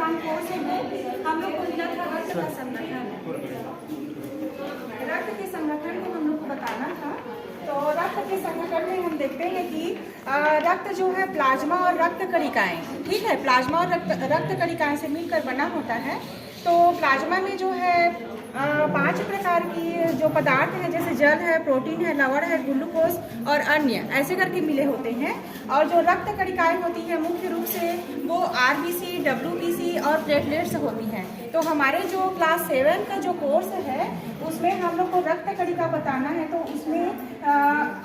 हम कोर्स में हम लोग को मिला था रक्त का संगठन। रक्त के संगठन को हम लोग को बताना था। तो रक्त के संगठन में हम देखते हैं कि रक्त जो है प्लाज्मा और रक्त कणिकाएं, ठीक है, प्लाज्मा और रक्त कणिकाएं से मिलकर बना होता है। तो प्लाज्मा में जो है 5 प्रकार की जो पदार्थ हैं, जैसे जल है, प्रोटीन है, लवण है, ग्लूकोज और अन्य, ऐसे करके मिले होते हैं। और जो रक्त कणिकाएं होती हैं मुख्य रूप से वो आरबीसी, डब्ल्यूबीसी और प्लेटलेट्स होती हैं। तो हमारे जो क्लास 7 का जो कोर्स है उसमें हम लोग को रक्त कणिका बताना है, तो उसमें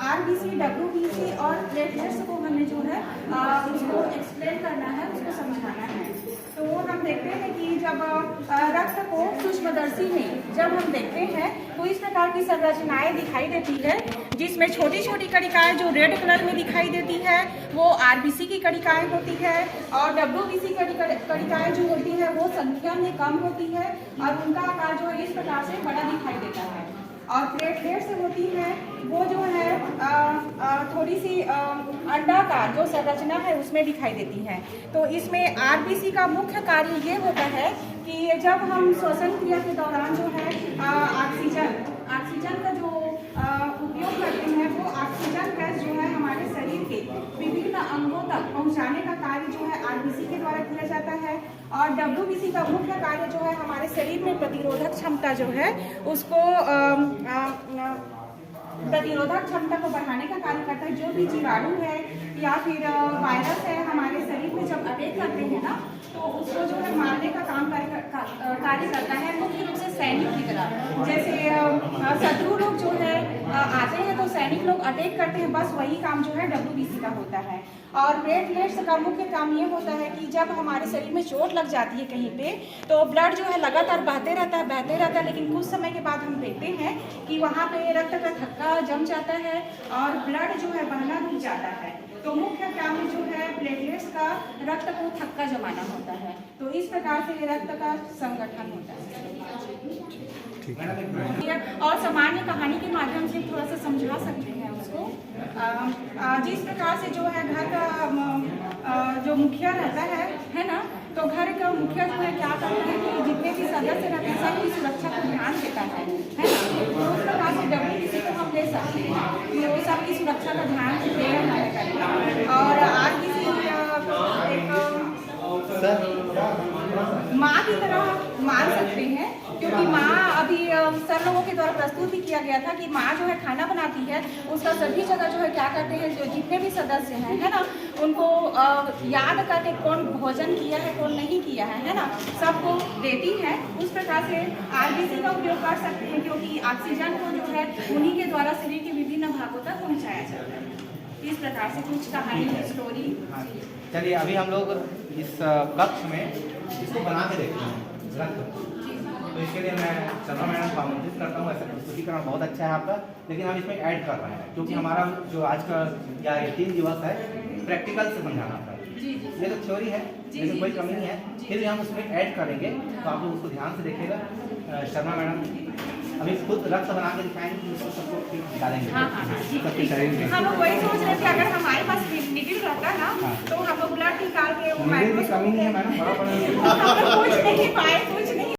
आरबीसी, डब्ल्यूबीसी और प्लेटलेट्स को हमें जो है उसको एक्सप्लेन करना है, उसको समझाना है। तो हम देखते हैं कि जब रक्त को सूक्ष्मदर्शी में जब हम देखते हैं तो इस प्रकार की संरचनाएं दिखाई देती है, जिसमें छोटी छोटी कणिकाएं जो रेड कलर में दिखाई देती है वो आरबीसी की कणिकाएं होती है, और डब्ल्यूबीसी कणिकाएं जो होती है वो संख्या में कम होती है और उनका आकार जो है इस प्रकार से बड़ा दिखाई देता है। और प्लेटलेट्स होती है वो जो है थोड़ी सी अंडाकार जो संरचना है उसमें दिखाई देती है। तो इसमें आरबीसी का मुख्य कार्य ये होता है कि जब हम श्वसन क्रिया के दौरान जो है ऑक्सीजन का जो उपयोग करते हैं वो ऑक्सीजन गैस जो है हमारे शरीर के विभिन्न अंगों तक पहुंचाने का कार्य जो है आरबीसी के द्वारा किया जाता है। और डब्ल्यूबीसी का मुख्य कार्य जो है हमारे शरीर में प्रतिरोधक क्षमता जो है उसको प्रतिरोधक क्षमता को बढ़ाने का कार्य करता है। जो भी जीवाणु है या फिर वायरस है हमारे शरीर में जब अटैक करते हैं ना तो उसको जो है मारने का काम कार्य करता है, मुख्य रूप से सैनिक की तरह। जैसे शत्रु लोग जो है आते हैं तो सैनिक लोग अटैक करते हैं, बस वही काम जो है डब्ल्यूबीसी का होता है। और प्लेटलेट्स का मुख्य काम ये होता है कि जब हमारे शरीर में चोट लग जाती है कहीं पे तो ब्लड जो है लगातार बहते रहता है, लेकिन कुछ समय के बाद हम देखते हैं कि वहाँ पे रक्त का थक्का जम जाता है और ब्लड जो है बहना रुक जाता है। तो मुख्य काम जो है प्लेटलेट्स का रक्त को थक्का जमाना होता है। तो इस प्रकार से रक्त का संगठन होता है। और सामान्य कहानी के माध्यम से थोड़ा सा समझा सकते हैं उसको। जिस प्रकार से जो है घर का जो मुखिया रहता है ना, तो घर का मुखिया जो है क्या करता है कि जितने भी सदस्य रहते हैं सबकी सुरक्षा को ध्यान देता है ना। तो उस प्रकार से डब्ल्यूबीसी को हम ले सकते हैं कि वो सबकी सुरक्षा का ध्यान देगा। और आज किसी माँ की तरह मान सकते हैं, क्योंकि माँ अभी सर लोगों के द्वारा प्रस्तुत भी किया गया था कि माँ जो है खाना बनाती है उसका सभी जगह जो है क्या करते हैं, जो जितने भी सदस्य हैं है ना उनको याद करके कौन भोजन किया है कौन नहीं किया है ना, सबको देती है। उस प्रकार से आरबीसी का उपयोग कर सकते हैं, क्योंकि ऑक्सीजन को जो है उन्हीं के द्वारा शरीर के विभिन्न भागों तक पहुँचाया जाता है। इस प्रकार से कुछ कहानी स्टोरी। चलिए अभी हम लोग इस कक्ष में इसको बना के देखते हैं रक्त। तो इसके लिए मैं शर्मा मैडम को आमंत्रित करता हूँ। ऐसा प्रस्तुतिकरण बहुत अच्छा है आपका, लेकिन हम इसमें ऐड कर रहे हैं क्योंकि हमारा जो आज का या 3 दिवस है प्रैक्टिकल से समझाना था। ये तो थ्योरी है लेकिन कोई कमी नहीं है, फिर भी हम उसमें ऐड करेंगे तो आप लोग उसको ध्यान से देखिएगा। शर्मा मैडम अभी खुद रक्त बना के दिखाएंगे, उसको सबको डालेंगे। हम लोग वही सोच रहे थे अगर हमारे पास निकल रहता ना तो हम लोग ब्लड निकाल के वो कमी नहीं है मैडम, बड़ा कुछ नहीं पाए कुछ